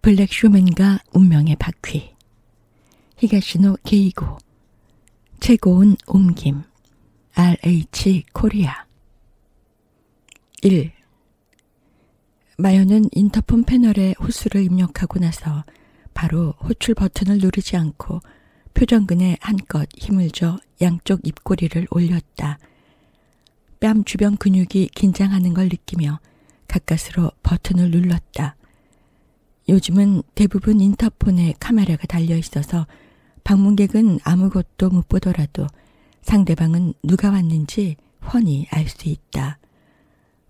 블랙 쇼맨과 운명의 바퀴. 히가시노 게이고. 최고운 옮김. RH 코리아. 1. 마요는 인터폰 패널에 호수를 입력하고 나서 바로 호출 버튼을 누르지 않고 표정근에 한껏 힘을 줘 양쪽 입꼬리를 올렸다. 뺨 주변 근육이 긴장하는 걸 느끼며 가까스로 버튼을 눌렀다. 요즘은 대부분 인터폰에 카메라가 달려 있어서 방문객은 아무것도 못 보더라도 상대방은 누가 왔는지 훤히 알 수 있다.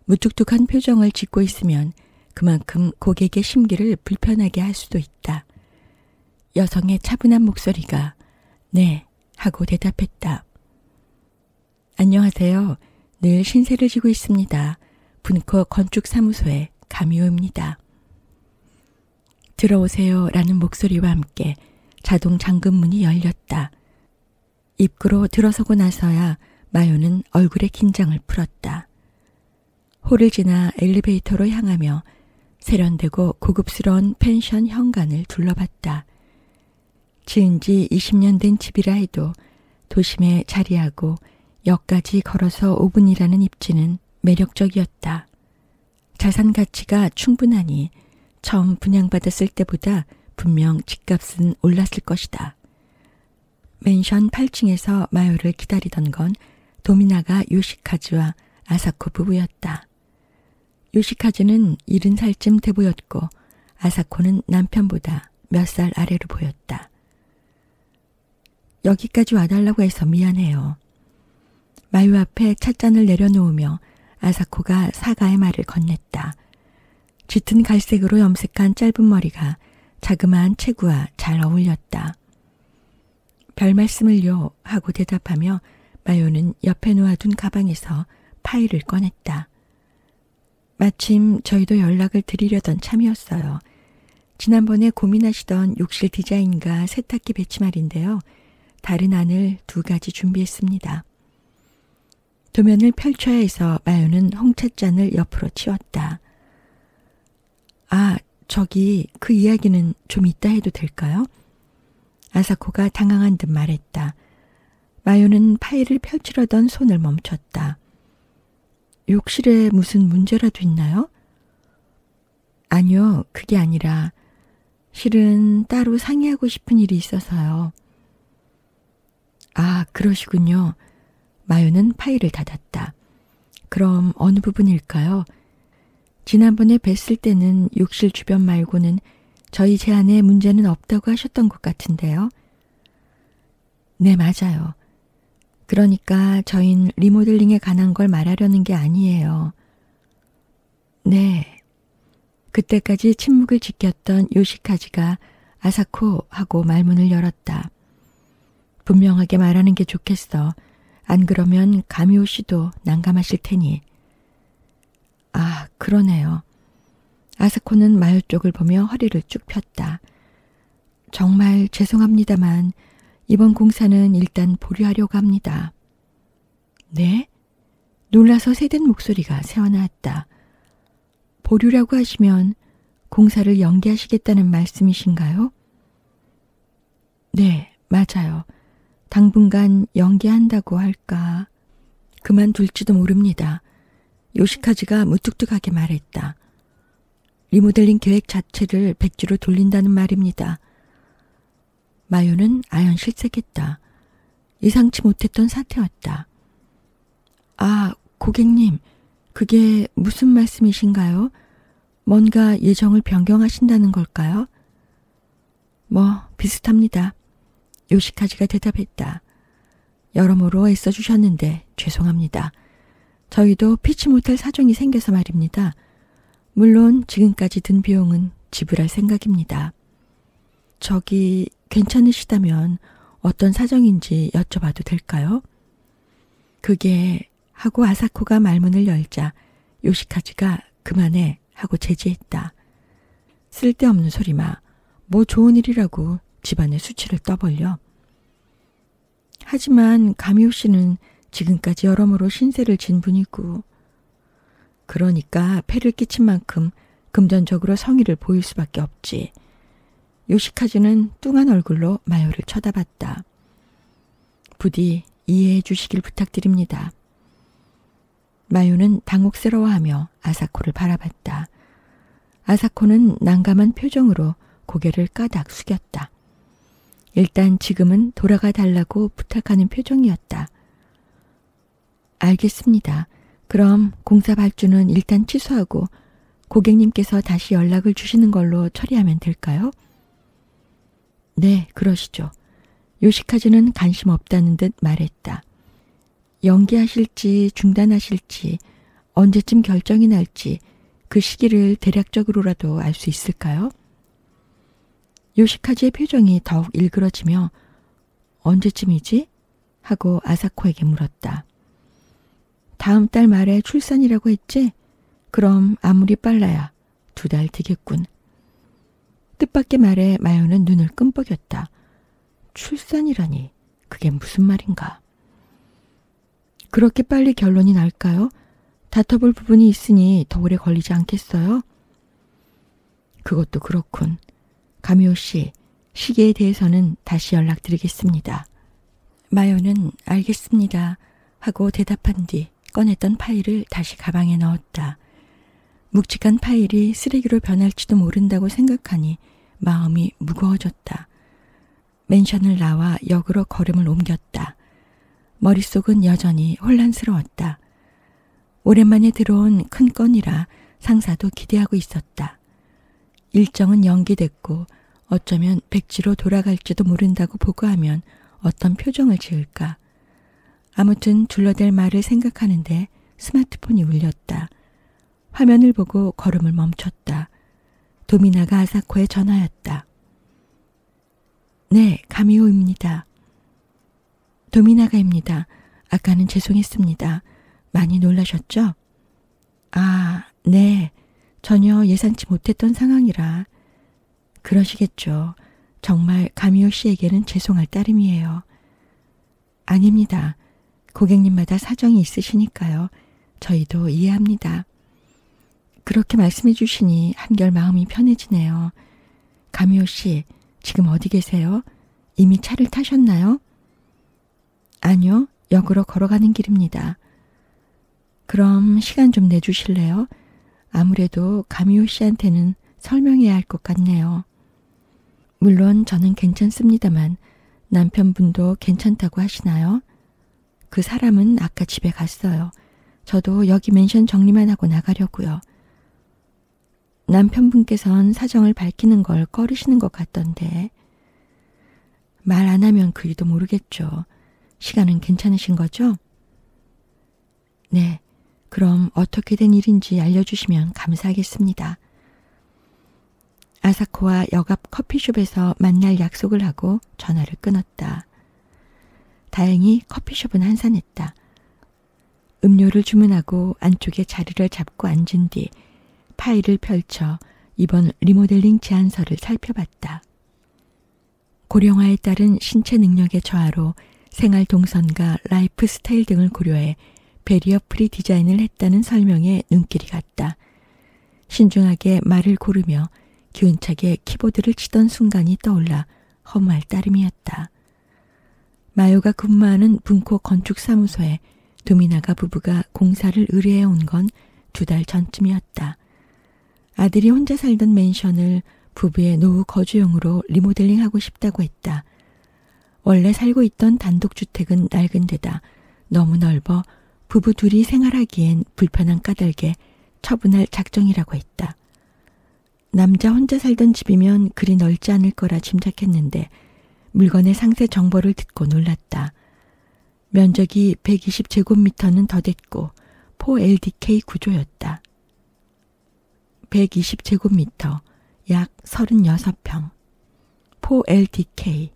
무뚝뚝한 표정을 짓고 있으면 그만큼 고객의 심기를 불편하게 할 수도 있다. 여성의 차분한 목소리가 네 하고 대답했다. 안녕하세요. 늘 신세를 지고 있습니다. 분코 건축사무소의 가미오입니다. 들어오세요 라는 목소리와 함께 자동 잠금문이 열렸다. 입구로 들어서고 나서야 마요는 얼굴의 긴장을 풀었다. 홀을 지나 엘리베이터로 향하며 세련되고 고급스러운 펜션 현관을 둘러봤다. 지은 지 20년 된 집이라 해도 도심에 자리하고 역까지 걸어서 5분이라는 입지는 매력적이었다. 자산 가치가 충분하니 처음 분양받았을 때보다 분명 집값은 올랐을 것이다. 맨션 8층에서 마요를 기다리던 건 도미나가 요시카즈와 아사코 부부였다. 요시카즈는 70살쯤 돼 보였고 아사코는 남편보다 몇 살 아래로 보였다. 여기까지 와달라고 해서 미안해요. 마요 앞에 찻잔을 내려놓으며 아사코가 사과의 말을 건넸다. 짙은 갈색으로 염색한 짧은 머리가 자그마한 체구와 잘 어울렸다. 별 말씀을요 하고 대답하며 마요는 옆에 놓아둔 가방에서 파일을 꺼냈다. 마침 저희도 연락을 드리려던 참이었어요. 지난번에 고민하시던 욕실 디자인과 세탁기 배치 말인데요. 다른 안을 2가지 준비했습니다. 도면을 펼쳐야 해서 마요는 홍찻잔을 옆으로 치웠다. 아, 저기 그 이야기는 좀 이따 해도 될까요? 아사코가 당황한 듯 말했다. 마요는 파일을 펼치려던 손을 멈췄다. 욕실에 무슨 문제라도 있나요? 아니요, 그게 아니라 실은 따로 상의하고 싶은 일이 있어서요. 아, 그러시군요. 마요는 파일을 닫았다. 그럼 어느 부분일까요? 지난번에 뵀을 때는 욕실 주변 말고는 저희 제안에 문제는 없다고 하셨던 것 같은데요. 네, 맞아요. 그러니까 저흰 리모델링에 관한 걸 말하려는 게 아니에요. 네. 그때까지 침묵을 지켰던 요시카즈가 아사코 하고 말문을 열었다. 분명하게 말하는 게 좋겠어. 안 그러면 가미오 씨도 난감하실 테니. 아, 그러네요. 아사코는 마요 쪽을 보며 허리를 쭉 폈다. 정말 죄송합니다만 이번 공사는 일단 보류하려고 합니다. 네? 놀라서 새된 목소리가 새어나왔다. 보류라고 하시면 공사를 연기하시겠다는 말씀이신가요? 네, 맞아요. 당분간 연기한다고 할까. 그만둘지도 모릅니다. 요시카즈가 무뚝뚝하게 말했다. 리모델링 계획 자체를 백지로 돌린다는 말입니다. 마요는 아연실색했다. 예상치 못했던 사태였다. 아, 고객님, 그게 무슨 말씀이신가요? 뭔가 예정을 변경하신다는 걸까요? 뭐 비슷합니다. 요시카즈가 대답했다. 여러모로 애써주셨는데 죄송합니다. 저희도 피치 못할 사정이 생겨서 말입니다. 물론 지금까지 든 비용은 지불할 생각입니다. 저기 괜찮으시다면 어떤 사정인지 여쭤봐도 될까요? 그게 하고 아사코가 말문을 열자 요시카즈가 그만해 하고 제지했다. 쓸데없는 소리 마. 뭐 좋은 일이라고 집안의 수치를 떠벌려. 하지만 가미오 씨는 지금까지 여러모로 신세를 진 분이고 그러니까 폐를 끼친 만큼 금전적으로 성의를 보일 수밖에 없지. 요시카즈는 뚱한 얼굴로 마요를 쳐다봤다. 부디 이해해 주시길 부탁드립니다. 마요는 당혹스러워하며 아사코를 바라봤다. 아사코는 난감한 표정으로 고개를 까닥 숙였다. 일단 지금은 돌아가 달라고 부탁하는 표정이었다. 알겠습니다. 그럼 공사 발주는 일단 취소하고 고객님께서 다시 연락을 주시는 걸로 처리하면 될까요? 네, 그러시죠. 요시카즈는 관심 없다는 듯 말했다. 연기하실지 중단하실지 언제쯤 결정이 날지 그 시기를 대략적으로라도 알 수 있을까요? 요시카즈의 표정이 더욱 일그러지며 언제쯤이지? 하고 아사코에게 물었다. 다음 달 말에 출산이라고 했지? 그럼 아무리 빨라야 2달 뒤겠군. 뜻밖의 말에 마요는 눈을 끔뻑였다. 출산이라니 그게 무슨 말인가? 그렇게 빨리 결론이 날까요? 다퉈볼 부분이 있으니 더 오래 걸리지 않겠어요? 그것도 그렇군. 가미오 씨, 시기에 대해서는 다시 연락드리겠습니다. 마요는 알겠습니다 하고 대답한 뒤 꺼냈던 파일을 다시 가방에 넣었다. 묵직한 파일이 쓰레기로 변할지도 모른다고 생각하니 마음이 무거워졌다. 맨션을 나와 역으로 걸음을 옮겼다. 머릿속은 여전히 혼란스러웠다. 오랜만에 들어온 큰 건이라 상사도 기대하고 있었다. 일정은 연기됐고 어쩌면 백지로 돌아갈지도 모른다고 보고하면 어떤 표정을 지을까. 아무튼 둘러댈 말을 생각하는데 스마트폰이 울렸다. 화면을 보고 걸음을 멈췄다. 도미나가 아사코의 전화였다. 네, 가미오입니다. 도미나가입니다. 아까는 죄송했습니다. 많이 놀라셨죠? 아, 네. 전혀 예상치 못했던 상황이라. 그러시겠죠. 정말 가미오 씨에게는 죄송할 따름이에요. 아닙니다. 고객님마다 사정이 있으시니까요. 저희도 이해합니다. 그렇게 말씀해 주시니 한결 마음이 편해지네요. 가미오 씨, 지금 어디 계세요? 이미 차를 타셨나요? 아니요, 역으로 걸어가는 길입니다. 그럼 시간 좀 내주실래요? 아무래도 가미오 씨한테는 설명해야 할 것 같네요. 물론 저는 괜찮습니다만 남편분도 괜찮다고 하시나요? 그 사람은 아까 집에 갔어요. 저도 여기 맨션 정리만 하고 나가려고요. 남편분께선 사정을 밝히는 걸 꺼리시는 것 같던데. 말 안 하면 그리도 모르겠죠. 시간은 괜찮으신 거죠? 네, 그럼 어떻게 된 일인지 알려주시면 감사하겠습니다. 아사코와 역 앞 커피숍에서 만날 약속을 하고 전화를 끊었다. 다행히 커피숍은 한산했다. 음료를 주문하고 안쪽에 자리를 잡고 앉은 뒤 파일을 펼쳐 이번 리모델링 제안서를 살펴봤다. 고령화에 따른 신체 능력의 저하로 생활 동선과 라이프 스타일 등을 고려해 베리어 프리 디자인을 했다는 설명에 눈길이 갔다. 신중하게 말을 고르며 기운차게 키보드를 치던 순간이 떠올라 허무할 따름이었다. 마요가 근무하는 분코 건축사무소에 도미나가 부부가 공사를 의뢰해 온 건 2달 전쯤이었다. 아들이 혼자 살던 맨션을 부부의 노후 거주용으로 리모델링하고 싶다고 했다. 원래 살고 있던 단독주택은 낡은 데다 너무 넓어 부부 둘이 생활하기엔 불편한 까닭에 처분할 작정이라고 했다. 남자 혼자 살던 집이면 그리 넓지 않을 거라 짐작했는데 물건의 상세 정보를 듣고 놀랐다. 면적이 120제곱미터는 더 됐고 4LDK 구조였다. 120제곱미터, 약 36평. 4LDK,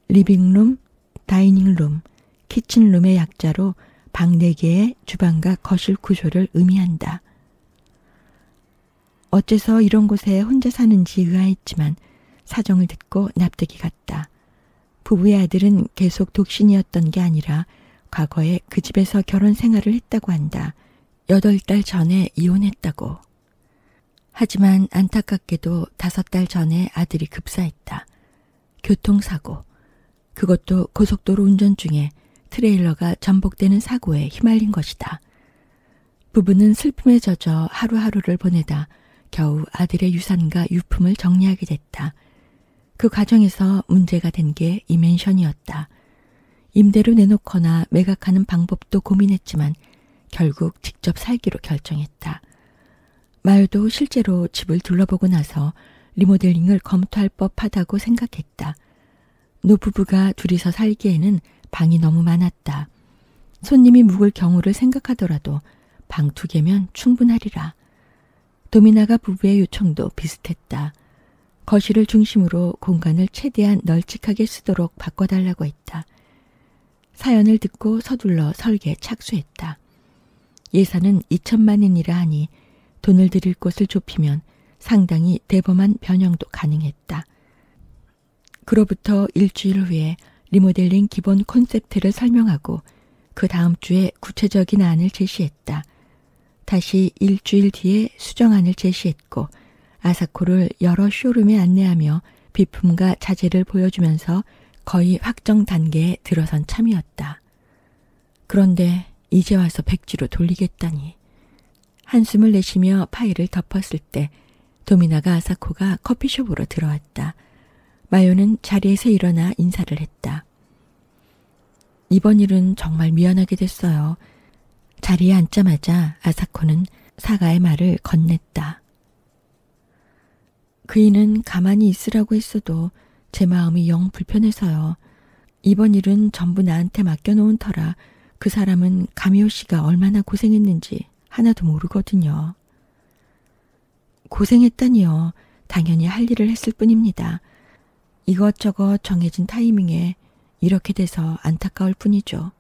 리빙룸, 다이닝룸, 키친룸의 약자로 방 4개의 주방과 거실 구조를 의미한다. 어째서 이런 곳에 혼자 사는지 의아했지만 사정을 듣고 납득이 갔다. 부부의 아들은 계속 독신이었던 게 아니라 과거에 그 집에서 결혼 생활을 했다고 한다. 8달 전에 이혼했다고. 하지만 안타깝게도 5달 전에 아들이 급사했다. 교통사고. 그것도 고속도로 운전 중에 트레일러가 전복되는 사고에 휘말린 것이다. 부부는 슬픔에 젖어 하루하루를 보내다 겨우 아들의 유산과 유품을 정리하게 됐다. 그 과정에서 문제가 된 게 이 맨션이었다. 임대로 내놓거나 매각하는 방법도 고민했지만 결국 직접 살기로 결정했다. 마요도 실제로 집을 둘러보고 나서 리모델링을 검토할 법하다고 생각했다. 노부부가 둘이서 살기에는 방이 너무 많았다. 손님이 묵을 경우를 생각하더라도 방 2개면 충분하리라. 도미나가 부부의 요청도 비슷했다. 거실을 중심으로 공간을 최대한 널찍하게 쓰도록 바꿔달라고 했다. 사연을 듣고 서둘러 설계에 착수했다. 예산은 2천만 엔이라 하니 돈을 들일 곳을 좁히면 상당히 대범한 변형도 가능했다. 그로부터 일주일 후에 리모델링 기본 콘셉트를 설명하고 그 다음 주에 구체적인 안을 제시했다. 다시 일주일 뒤에 수정안을 제시했고 아사코를 여러 쇼룸에 안내하며 비품과 자재를 보여주면서 거의 확정 단계에 들어선 참이었다. 그런데 이제 와서 백지로 돌리겠다니. 한숨을 내쉬며 파일을 덮었을 때 도미나가 아사코가 커피숍으로 들어왔다. 마요는 자리에서 일어나 인사를 했다. 이번 일은 정말 미안하게 됐어요. 자리에 앉자마자 아사코는 사과의 말을 건넸다. 그이는 가만히 있으라고 했어도 제 마음이 영 불편해서요. 이번 일은 전부 나한테 맡겨놓은 터라 그 사람은 가미오 씨가 얼마나 고생했는지 하나도 모르거든요. 고생했다니요. 당연히 할 일을 했을 뿐입니다. 이것저것 정해진 타이밍에 이렇게 돼서 안타까울 뿐이죠.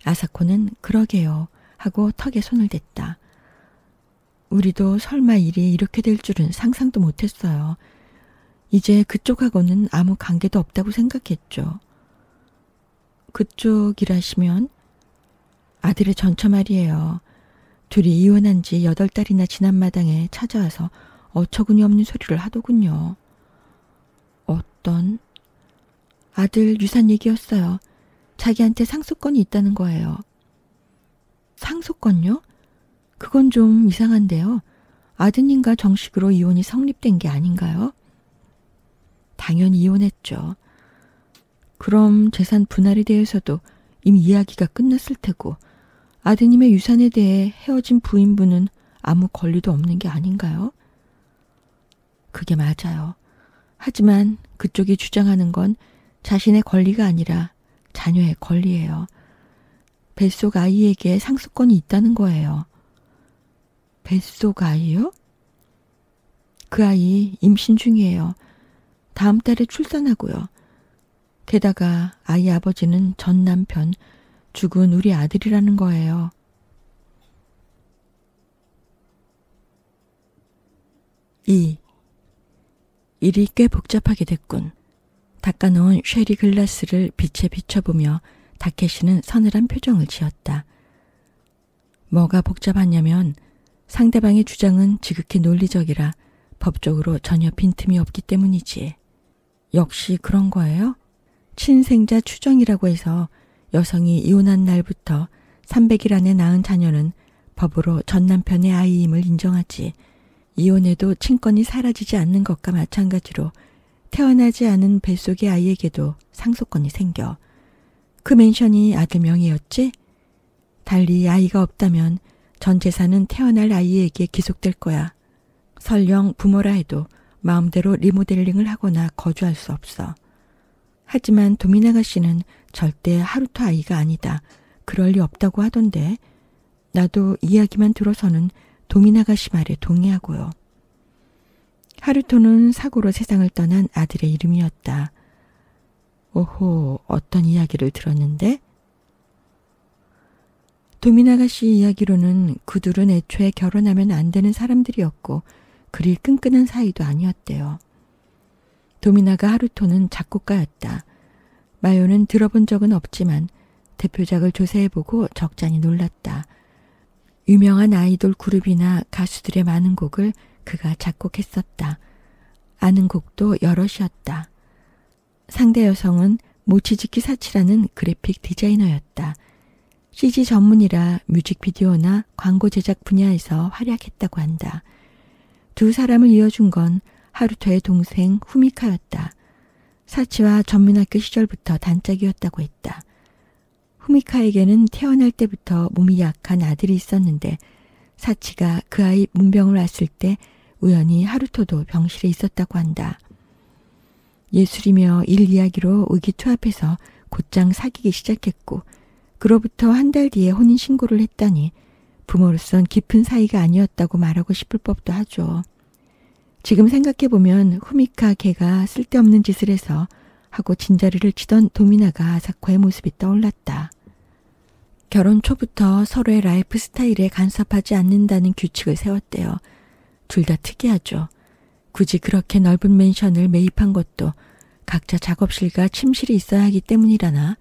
아사코는 그러게요 하고 턱에 손을 댔다. 우리도 설마 일이 이렇게 될 줄은 상상도 못했어요. 이제 그쪽하고는 아무 관계도 없다고 생각했죠. 그쪽이라시면? 아들의 전처 말이에요. 둘이 이혼한 지 8달이나 지난 마당에 찾아와서 어처구니 없는 소리를 하더군요. 어떤? 아들 유산 얘기였어요. 자기한테 상속권이 있다는 거예요. 상속권요? 그건 좀 이상한데요. 아드님과 정식으로 이혼이 성립된 게 아닌가요? 당연히 이혼했죠. 그럼 재산 분할에 대해서도 이미 이야기가 끝났을 테고 아드님의 유산에 대해 헤어진 부인분은 아무 권리도 없는 게 아닌가요? 그게 맞아요. 하지만 그쪽이 주장하는 건 자신의 권리가 아니라 자녀의 권리예요. 뱃속 아이에게 상속권이 있다는 거예요. 뱃속 아이요? 그 아이 임신 중이에요. 다음 달에 출산하고요. 게다가 아이 아버지는 전 남편, 죽은 우리 아들이라는 거예요. 일이 꽤 복잡하게 됐군. 닦아놓은 쉐리 글라스를 빛에 비춰보며 다케시는 서늘한 표정을 지었다. 뭐가 복잡하냐면 상대방의 주장은 지극히 논리적이라 법적으로 전혀 빈틈이 없기 때문이지. 역시 그런 거예요? 친생자 추정이라고 해서 여성이 이혼한 날부터 300일 안에 낳은 자녀는 법으로 전 남편의 아이임을 인정하지. 이혼해도 친권이 사라지지 않는 것과 마찬가지로 태어나지 않은 뱃속의 아이에게도 상속권이 생겨. 그 맨션이 아들 명의였지? 달리 아이가 없다면 전 재산은 태어날 아이에게 기속될 거야. 설령 부모라 해도 마음대로 리모델링을 하거나 거주할 수 없어. 하지만 도미나가 씨는 절대 하루토 아이가 아니다. 그럴 리 없다고 하던데 나도 이야기만 들어서는 도미나가 씨 말에 동의하고요. 하루토는 사고로 세상을 떠난 아들의 이름이었다. 오호, 어떤 이야기를 들었는데? 도미나가 씨 이야기로는 그둘은 애초에 결혼하면 안 되는 사람들이었고 그리 끈끈한 사이도 아니었대요. 도미나가 하루토는 작곡가였다. 마요는 들어본 적은 없지만 대표작을 조사해보고 적잖이 놀랐다. 유명한 아이돌 그룹이나 가수들의 많은 곡을 그가 작곡했었다. 아는 곡도 여럿이었다. 상대 여성은 모치즈키 사치라는 그래픽 디자이너였다. CG 전문이라 뮤직비디오나 광고 제작 분야에서 활약했다고 한다. 두 사람을 이어준 건 하루토의 동생 후미카였다. 사치와 전문학교 시절부터 단짝이었다고 했다. 후미카에게는 태어날 때부터 몸이 약한 아들이 있었는데 사치가 그 아이 문병을 왔을 때 우연히 하루토도 병실에 있었다고 한다. 예술이며 일 이야기로 의기투합해서 곧장 사귀기 시작했고 그로부터 한 달 뒤에 혼인신고를 했다니 부모로선 깊은 사이가 아니었다고 말하고 싶을 법도 하죠. 지금 생각해보면 후미카 걔가 쓸데없는 짓을 해서 하고 진자리를 치던 도미나가 아사코의 모습이 떠올랐다. 결혼 초부터 서로의 라이프 스타일에 간섭하지 않는다는 규칙을 세웠대요. 둘 다 특이하죠. 굳이 그렇게 넓은 맨션을 매입한 것도 각자 작업실과 침실이 있어야 하기 때문이라나.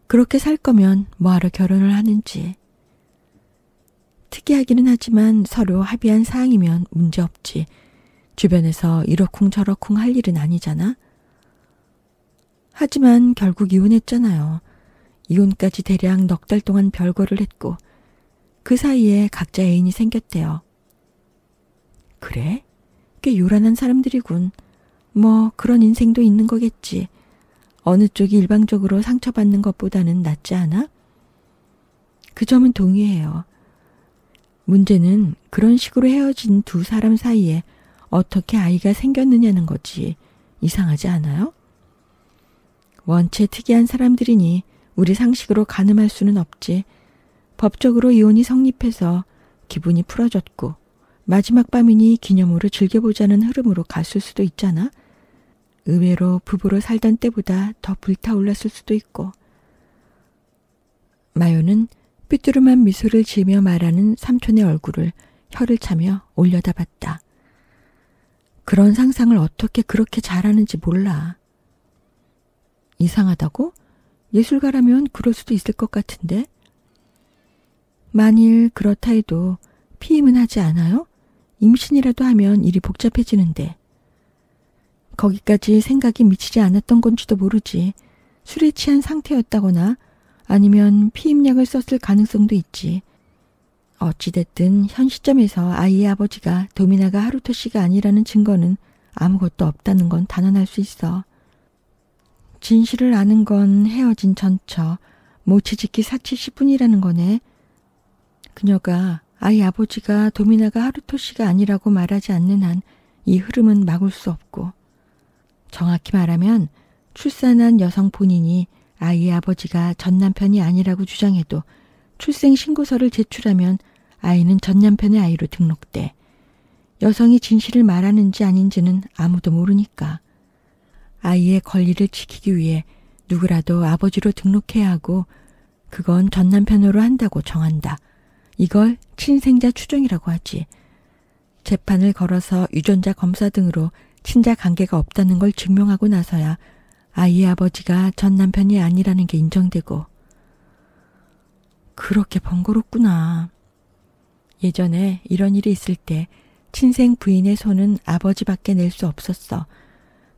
그렇게 살 거면 뭐하러 결혼을 하는지. 특이하기는 하지만 서로 합의한 사항이면 문제없지. 주변에서 이러쿵저러쿵 할 일은 아니잖아. 하지만 결국 이혼했잖아요. 이혼까지 대략 넉 달 동안 별거를 했고 그 사이에 각자 애인이 생겼대요. 그래? 꽤 요란한 사람들이군. 뭐 그런 인생도 있는 거겠지. 어느 쪽이 일방적으로 상처받는 것보다는 낫지 않아? 그 점은 동의해요. 문제는 그런 식으로 헤어진 두 사람 사이에 어떻게 아이가 생겼느냐는 거지. 이상하지 않아요? 원체 특이한 사람들이니 우리 상식으로 가늠할 수는 없지. 법적으로 이혼이 성립해서 기분이 풀어졌고 마지막 밤이니 기념으로 즐겨보자는 흐름으로 갔을 수도 있잖아. 의외로 부부로 살던 때보다 더 불타올랐을 수도 있고. 마요는 삐뚤음한 미소를 지으며 말하는 삼촌의 얼굴을 혀를 차며 올려다봤다. 그런 상상을 어떻게 그렇게 잘하는지 몰라. 이상하다고? 예술가라면 그럴 수도 있을 것 같은데. 만일 그렇다 해도 피임은 하지 않아요? 임신이라도 하면 일이 복잡해지는데. 거기까지 생각이 미치지 않았던 건지도 모르지. 술에 취한 상태였다거나 아니면 피임약을 썼을 가능성도 있지. 어찌됐든 현 시점에서 아이의 아버지가 도미나가 하루토 씨가 아니라는 증거는 아무것도 없다는 건 단언할 수 있어. 진실을 아는 건 헤어진 전처 모치즈키 사치 씨뿐이라는 거네. 그녀가 아이 아버지가 도미나가 하루토 씨가 아니라고 말하지 않는 한 이 흐름은 막을 수 없고, 정확히 말하면 출산한 여성 본인이 아이의 아버지가 전 남편이 아니라고 주장해도 출생신고서를 제출하면 아이는 전 남편의 아이로 등록돼. 여성이 진실을 말하는지 아닌지는 아무도 모르니까. 아이의 권리를 지키기 위해 누구라도 아버지로 등록해야 하고 그건 전 남편으로 한다고 정한다. 이걸 친생자 추정이라고 하지. 재판을 걸어서 유전자 검사 등으로 친자 관계가 없다는 걸 증명하고 나서야 아이의 아버지가 전 남편이 아니라는 게 인정되고. 그렇게 번거롭구나. 예전에 이런 일이 있을 때 친생 부인의 손은 아버지밖에 낼 수 없었어.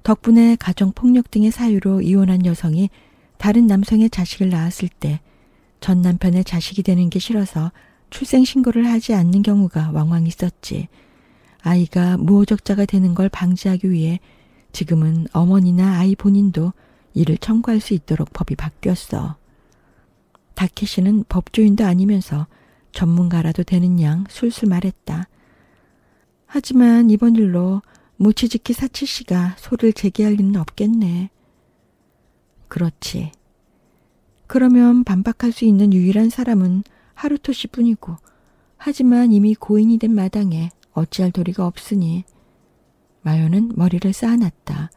덕분에 가정폭력 등의 사유로 이혼한 여성이 다른 남성의 자식을 낳았을 때 전 남편의 자식이 되는 게 싫어서 출생신고를 하지 않는 경우가 왕왕 있었지. 아이가 무호적자가 되는 걸 방지하기 위해 지금은 어머니나 아이 본인도 이를 청구할 수 있도록 법이 바뀌었어. 다케시는 법조인도 아니면서 전문가라도 되는 양 술술 말했다. 하지만 이번 일로 모치즈키 사치 씨가 소를 제기할 리는 없겠네. 그렇지. 그러면 반박할 수 있는 유일한 사람은 하루토 씨뿐이고, 하지만 이미 고인이 된 마당에 어찌할 도리가 없으니. 마요는 머리를 쌓아놨다.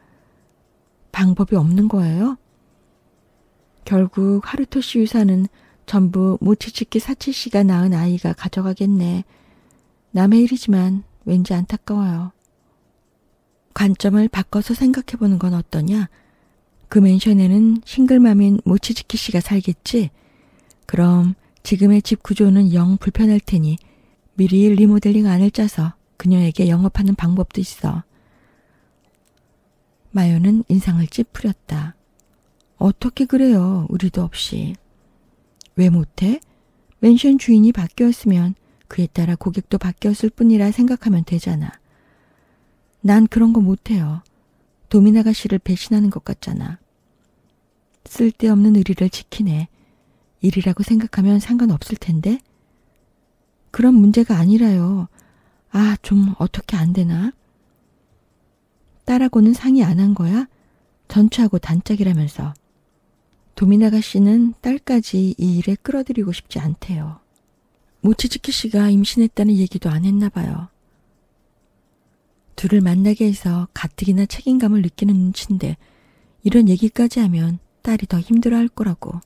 방법이 없는 거예요? 결국 하루토 씨 유산은 전부 모치즈키 사치 씨가 낳은 아이가 가져가겠네. 남의 일이지만 왠지 안타까워요. 관점을 바꿔서 생각해보는 건 어떠냐? 그 맨션에는 싱글맘인 모치즈키 씨가 살겠지? 그럼 지금의 집 구조는 영 불편할 테니 미리 리모델링 안을 짜서 그녀에게 영업하는 방법도 있어. 마요는 인상을 찌푸렸다. 어떻게 그래요, 의리도 없이. 왜 못해? 맨션 주인이 바뀌었으면 그에 따라 고객도 바뀌었을 뿐이라 생각하면 되잖아. 난 그런 거 못해요. 도미나가 씨를 배신하는 것 같잖아. 쓸데없는 의리를 지키네. 일이라고 생각하면 상관없을 텐데? 그런 문제가 아니라요. 아, 좀 어떻게 안 되나? 딸하고는 상의 안 한 거야? 전처하고 단짝이라면서. 도미나가 씨는 딸까지 이 일에 끌어들이고 싶지 않대요. 모치즈키 씨가 임신했다는 얘기도 안 했나 봐요. 둘을 만나게 해서 가뜩이나 책임감을 느끼는 눈치인데 이런 얘기까지 하면 딸이 더 힘들어할 거라고.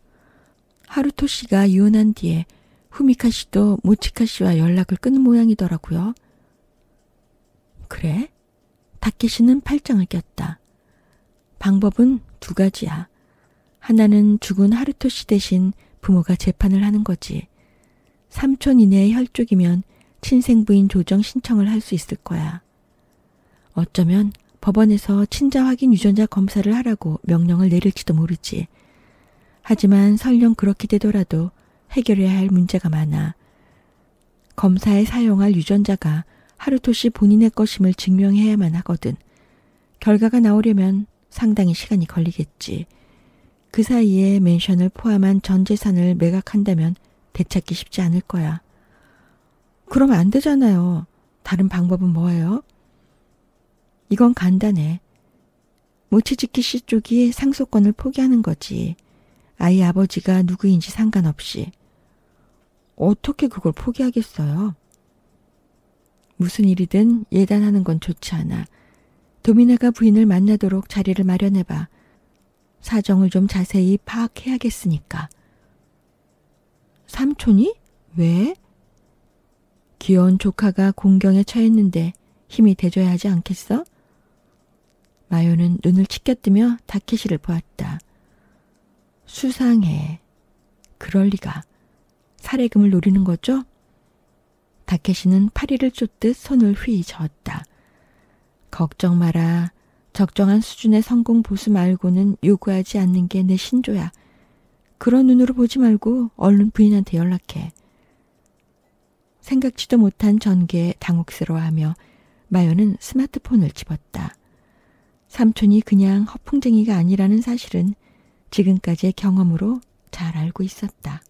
하루토 씨가 이혼한 뒤에 후미카 씨도 모치카 씨와 연락을 끊은 모양이더라고요. 그래? 다케시는 팔짱을 꼈다. 방법은 두 가지야. 하나는 죽은 하루토 씨 대신 부모가 재판을 하는 거지. 3촌 이내의 혈족이면 친생부인 조정 신청을 할 수 있을 거야. 어쩌면 법원에서 친자 확인 유전자 검사를 하라고 명령을 내릴지도 모르지. 하지만 설령 그렇게 되더라도 해결해야 할 문제가 많아. 검사에 사용할 유전자가 하루토 씨 본인의 것임을 증명해야만 하거든. 결과가 나오려면 상당히 시간이 걸리겠지. 그 사이에 맨션을 포함한 전 재산을 매각한다면 되찾기 쉽지 않을 거야. 그럼 안 되잖아요. 다른 방법은 뭐예요? 이건 간단해. 모치즈키 씨 쪽이 상속권을 포기하는 거지. 아이 아버지가 누구인지 상관없이. 어떻게 그걸 포기하겠어요? 무슨 일이든 예단하는 건 좋지 않아. 도미나가 부인을 만나도록 자리를 마련해봐. 사정을 좀 자세히 파악해야겠으니까. 삼촌이? 왜? 귀여운 조카가 공경에 처했는데 힘이 돼줘야 하지 않겠어? 마요는 눈을 치켜뜨며 다케시를 보았다. 수상해. 그럴 리가. 사례금을 노리는 거죠? 다케시는 파리를 쫓듯 손을 휘 저었다. 걱정 마라. 적정한 수준의 성공 보수 말고는 요구하지 않는 게 내 신조야. 그런 눈으로 보지 말고 얼른 부인한테 연락해. 생각지도 못한 전개에 당혹스러워하며 마요는 스마트폰을 집었다. 삼촌이 그냥 허풍쟁이가 아니라는 사실은 지금까지의 경험으로 잘 알고 있었다.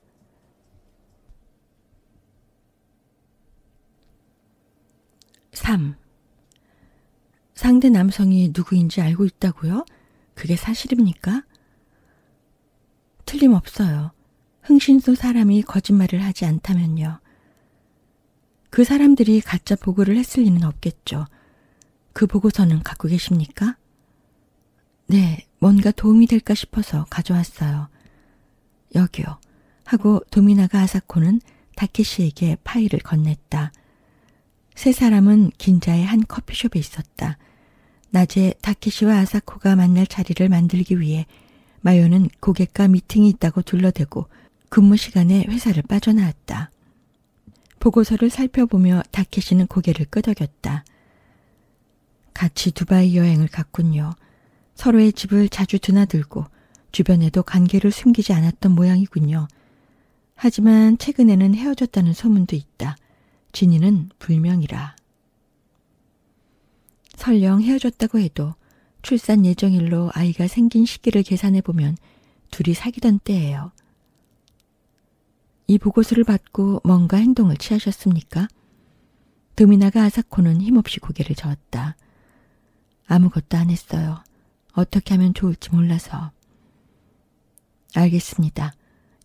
(3) 상대 남성이 누구인지 알고 있다고요? 그게 사실입니까? 틀림없어요. 흥신소 사람이 거짓말을 하지 않다면요. 그 사람들이 가짜 보고를 했을 리는 없겠죠. 그 보고서는 갖고 계십니까? 네, 뭔가 도움이 될까 싶어서 가져왔어요. 여기요. 하고 도미나가 아사코는 다케시에게 파일을 건넸다. 세 사람은 긴자의 한 커피숍에 있었다. 낮에 다케시와 아사코가 만날 자리를 만들기 위해 마요는 고객과 미팅이 있다고 둘러대고 근무 시간에 회사를 빠져나왔다. 보고서를 살펴보며 다케시는 고개를 끄덕였다. 같이 두바이 여행을 갔군요. 서로의 집을 자주 드나들고 주변에도 관계를 숨기지 않았던 모양이군요. 하지만 최근에는 헤어졌다는 소문도 있다. 진위는 불명이라. 설령 헤어졌다고 해도 출산 예정일로 아이가 생긴 시기를 계산해보면 둘이 사귀던 때예요. 이 보고서를 받고 뭔가 행동을 취하셨습니까? 도미나가 아사코는 힘없이 고개를 저었다. 아무것도 안 했어요. 어떻게 하면 좋을지 몰라서. 알겠습니다.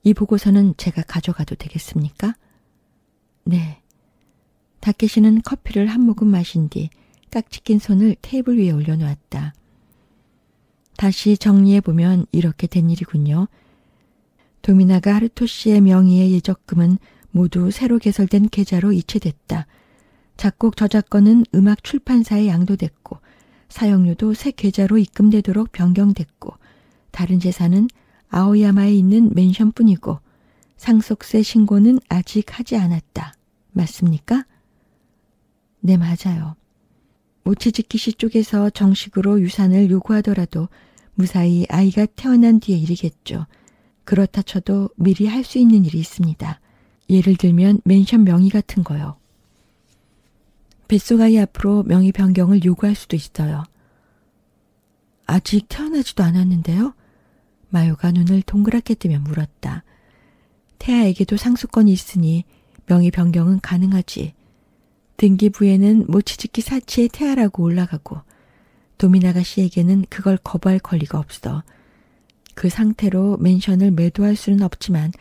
이 보고서는 제가 가져가도 되겠습니까? 네. 다케시는 커피를 한 모금 마신 뒤 깍지 낀 손을 테이블 위에 올려놓았다. 다시 정리해보면 이렇게 된 일이군요. 도미나가 하루토 씨의 명의의 예적금은 모두 새로 개설된 계좌로 이체됐다. 작곡 저작권은 음악 출판사에 양도됐고 사용료도 새 계좌로 입금되도록 변경됐고 다른 재산은 아오야마에 있는 맨션뿐이고 상속세 신고는 아직 하지 않았다. 맞습니까? 네, 맞아요. 모치즈키 씨 쪽에서 정식으로 유산을 요구하더라도 무사히 아이가 태어난 뒤에 일이겠죠. 그렇다 쳐도 미리 할 수 있는 일이 있습니다. 예를 들면 맨션 명의 같은 거요. 뱃속 아이 앞으로 명의 변경을 요구할 수도 있어요. 아직 태어나지도 않았는데요? 마요가 눈을 동그랗게 뜨며 물었다. 태아에게도 상속권이 있으니 명의 변경은 가능하지. 등기부에는 모치즈키 사치의 태아라고 올라가고 도미나가 씨에게는 그걸 거부할 권리가 없어. 그 상태로 맨션을 매도할 수는 없지만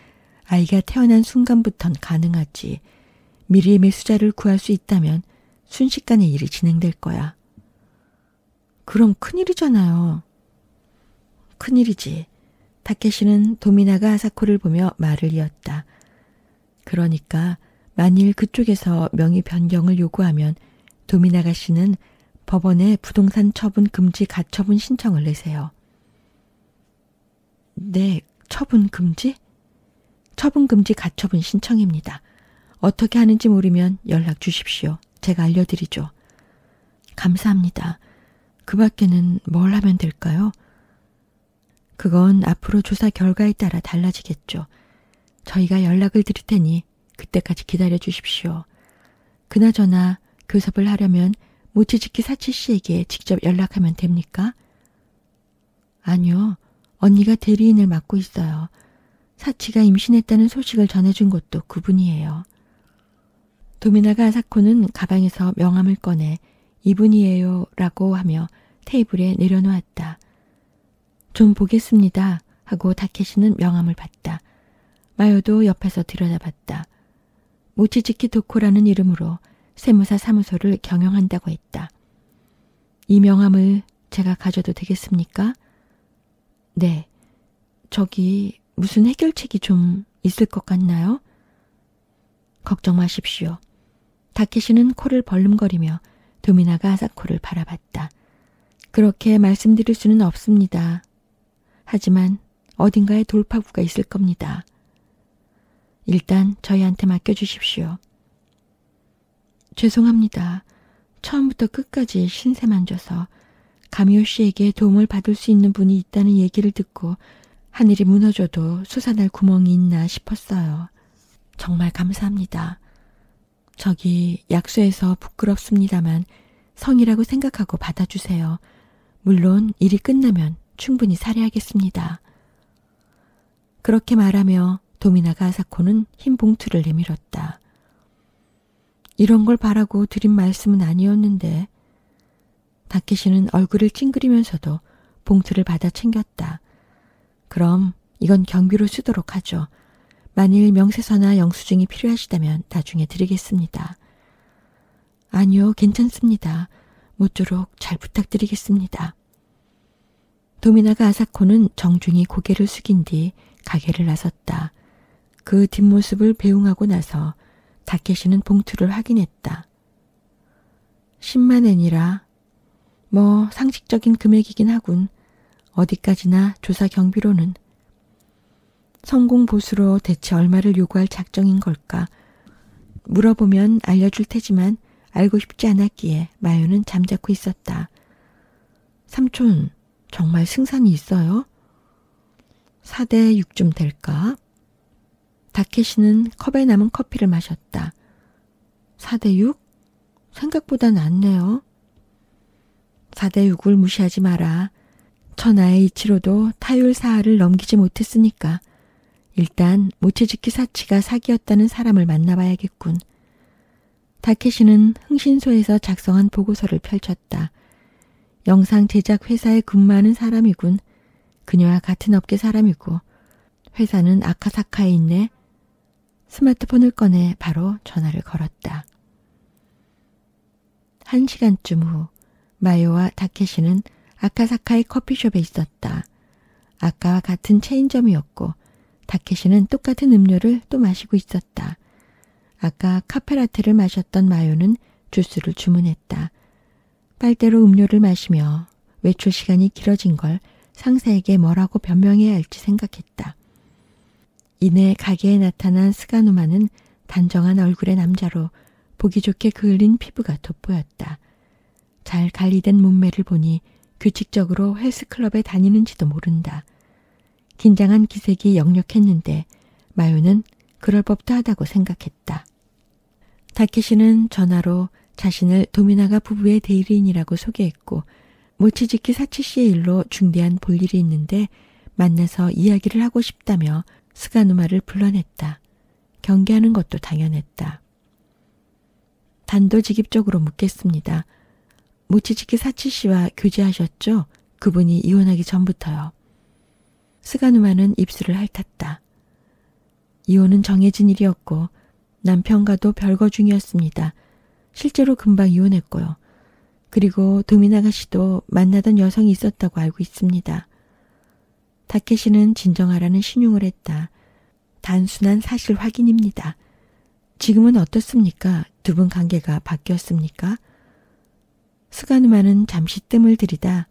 아이가 태어난 순간부턴 가능하지. 미리 매수자를 구할 수 있다면 순식간에 일이 진행될 거야. 그럼 큰일이잖아요. 큰일이지. 타케시는 도미나가 아사코를 보며 말을 이었다. 그러니까 만일 그쪽에서 명의 변경을 요구하면 도미나가 씨는 법원에 부동산 처분 금지 가처분 신청을 내세요. 네, 처분 금지? 처분 금지 가처분 신청입니다. 어떻게 하는지 모르면 연락 주십시오. 제가 알려드리죠. 감사합니다. 그 밖에는 뭘 하면 될까요? 그건 앞으로 조사 결과에 따라 달라지겠죠. 저희가 연락을 드릴 테니 그때까지 기다려 주십시오. 그나저나 교섭을 하려면 모치즈키 사치 씨에게 직접 연락하면 됩니까? 아니요. 언니가 대리인을 맡고 있어요. 사치가 임신했다는 소식을 전해준 것도 그분이에요. 도미나가 아사코는 가방에서 명함을 꺼내 이분이에요 라고 하며 테이블에 내려놓았다. 좀 보겠습니다 하고 타케시는 명함을 봤다. 마요도 옆에서 들여다봤다. 모치즈키 도코라는 이름으로 세무사 사무소를 경영한다고 했다. 이 명함을 제가 가져도 되겠습니까? 네. 저기 무슨 해결책이 좀 있을 것 같나요? 걱정 마십시오. 타케시는 코를 벌름거리며 도미나가 아사코를 바라봤다. 그렇게 말씀드릴 수는 없습니다. 하지만 어딘가에 돌파구가 있을 겁니다. 일단 저희한테 맡겨주십시오. 죄송합니다. 처음부터 끝까지 신세만 져서 가미오 씨에게 도움을 받을 수 있는 분이 있다는 얘기를 듣고 하늘이 무너져도 솟아날 구멍이 있나 싶었어요. 정말 감사합니다. 저기 약소해서 부끄럽습니다만 성이라고 생각하고 받아주세요. 물론 일이 끝나면 충분히 살해하겠습니다. 그렇게 말하며 도미나가 아사코는 흰 봉투를 내밀었다. 이런 걸 바라고 드린 말씀은 아니었는데. 다케시는 얼굴을 찡그리면서도 봉투를 받아 챙겼다. 그럼 이건 경비로 쓰도록 하죠. 만일 명세서나 영수증이 필요하시다면 나중에 드리겠습니다. 아니요, 괜찮습니다. 모쪼록 잘 부탁드리겠습니다. 도미나가 아사코는 정중히 고개를 숙인 뒤 가게를 나섰다. 그 뒷모습을 배웅하고 나서 다케시는 봉투를 확인했다. 10만 엔이라 뭐 상식적인 금액이긴 하군. 어디까지나 조사 경비로는. 성공 보수로 대체 얼마를 요구할 작정인 걸까? 물어보면 알려줄 테지만 알고 싶지 않았기에 마요는 잠자코 있었다. 삼촌, 정말 승산이 있어요? 4대 6쯤 될까? 다케시는 컵에 남은 커피를 마셨다. 4대 6? 생각보다 낫네요. 4대 6을 무시하지 마라. 천하의 이치로도 타율 사하를 넘기지 못했으니까 일단 모치즈키 사치가 사기였다는 사람을 만나봐야겠군. 다케시는 흥신소에서 작성한 보고서를 펼쳤다. 영상 제작 회사에 근무하는 사람이군. 그녀와 같은 업계 사람이고 회사는 아카사카에 있네. 스마트폰을 꺼내 바로 전화를 걸었다. 1시간쯤 후 마요와 다케시는 아카사카의 커피숍에 있었다. 아까와 같은 체인점이었고 다케시는 똑같은 음료를 또 마시고 있었다. 아까 카페라테를 마셨던 마요는 주스를 주문했다. 빨대로 음료를 마시며 외출 시간이 길어진 걸 상사에게 뭐라고 변명해야 할지 생각했다. 이내 가게에 나타난 스가누마는 단정한 얼굴의 남자로 보기 좋게 그을린 피부가 돋보였다. 잘 관리된 몸매를 보니 규칙적으로 헬스클럽에 다니는지도 모른다. 긴장한 기색이 역력했는데 마요는 그럴 법도 하다고 생각했다. 다케시는 전화로 자신을 도미나가 부부의 대리인이라고 소개했고 모치즈키 사치씨의 일로 중대한 볼일이 있는데 만나서 이야기를 하고 싶다며 스가누마를 불러냈다. 경계하는 것도 당연했다. 단도직입적으로 묻겠습니다. 모치즈키 사치씨와 교제하셨죠? 그분이 이혼하기 전부터요. 스가누마는 입술을 핥았다. 이혼은 정해진 일이었고 남편과도 별거 중이었습니다. 실제로 금방 이혼했고요. 그리고 도미나가 씨도 만나던 여성이 있었다고 알고 있습니다. 다케시는 진정하라는 신용을 했다. 단순한 사실 확인입니다. 지금은 어떻습니까? 두 분 관계가 바뀌었습니까? 스가누마는 잠시 뜸을 들이다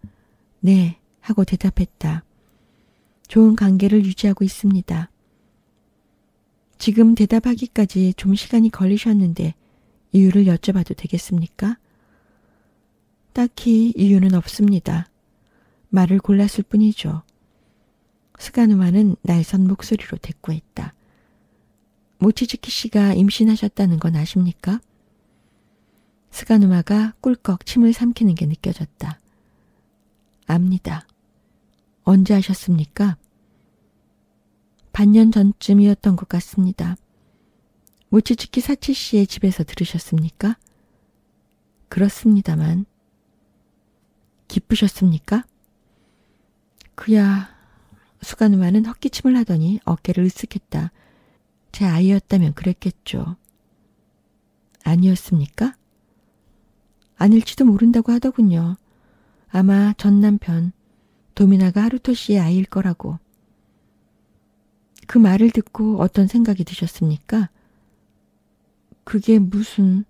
네 하고 대답했다. 좋은 관계를 유지하고 있습니다. 지금 대답하기까지 좀 시간이 걸리셨는데 이유를 여쭤봐도 되겠습니까? 딱히 이유는 없습니다. 말을 골랐을 뿐이죠. 스가누마는 날선 목소리로 대꾸했다. 모치즈키 씨가 임신하셨다는 건 아십니까? 스가누마가 꿀꺽 침을 삼키는 게 느껴졌다. 압니다. 언제 하셨습니까? 반년 전쯤이었던 것 같습니다. 모치즈키 사치 씨의 집에서 들으셨습니까? 그렇습니다만. 기쁘셨습니까? 그야. 스가누마는 헛기침을 하더니 어깨를 으쓱했다. 제 아이였다면 그랬겠죠. 아니었습니까? 아닐지도 모른다고 하더군요. 아마 전 남편 도미나가 하루토 씨의 아이일 거라고. 그 말을 듣고 어떤 생각이 드셨습니까? 그게 무슨...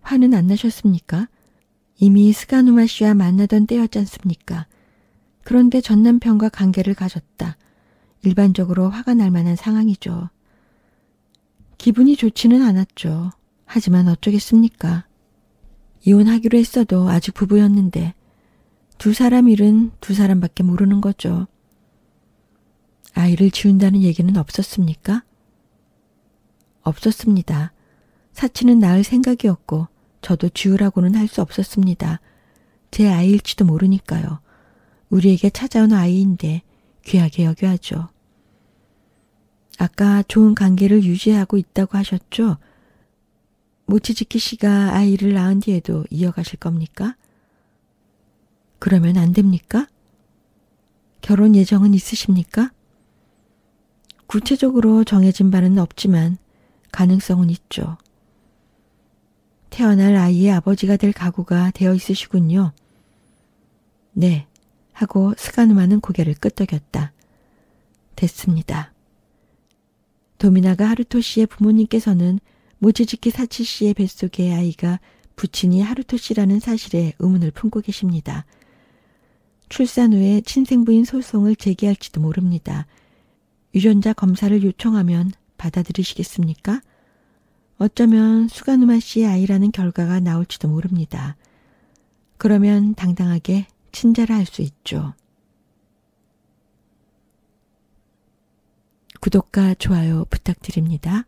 화는 안 나셨습니까? 이미 스가누마 씨와 만나던 때였지 않습니까? 그런데 전 남편과 관계를 가졌다. 일반적으로 화가 날 만한 상황이죠. 기분이 좋지는 않았죠. 하지만 어쩌겠습니까? 이혼하기로 했어도 아직 부부였는데 두 사람 일은 두 사람밖에 모르는 거죠. 아이를 지운다는 얘기는 없었습니까? 없었습니다. 사치는 낳을 생각이었고 저도 지우라고는 할 수 없었습니다. 제 아이일지도 모르니까요. 우리에게 찾아온 아이인데 귀하게 여겨야죠. 아까 좋은 관계를 유지하고 있다고 하셨죠? 모치즈키 씨가 아이를 낳은 뒤에도 이어가실 겁니까? 그러면 안 됩니까? 결혼 예정은 있으십니까? 구체적으로 정해진 바는 없지만 가능성은 있죠. 태어날 아이의 아버지가 될 각오가 되어 있으시군요. 네, 하고 스가누마는 고개를 끄덕였다. 됐습니다. 도미나가 하루토 씨의 부모님께서는 모치즈키 사치 씨의 뱃속의 아이가 부친이 하루토 씨라는 사실에 의문을 품고 계십니다. 출산 후에 친생부인 소송을 제기할지도 모릅니다. 유전자 검사를 요청하면 받아들이시겠습니까? 어쩌면 스가누마 씨의 아이라는 결과가 나올지도 모릅니다. 그러면 당당하게 친자라 할 수 있죠. 구독과 좋아요 부탁드립니다.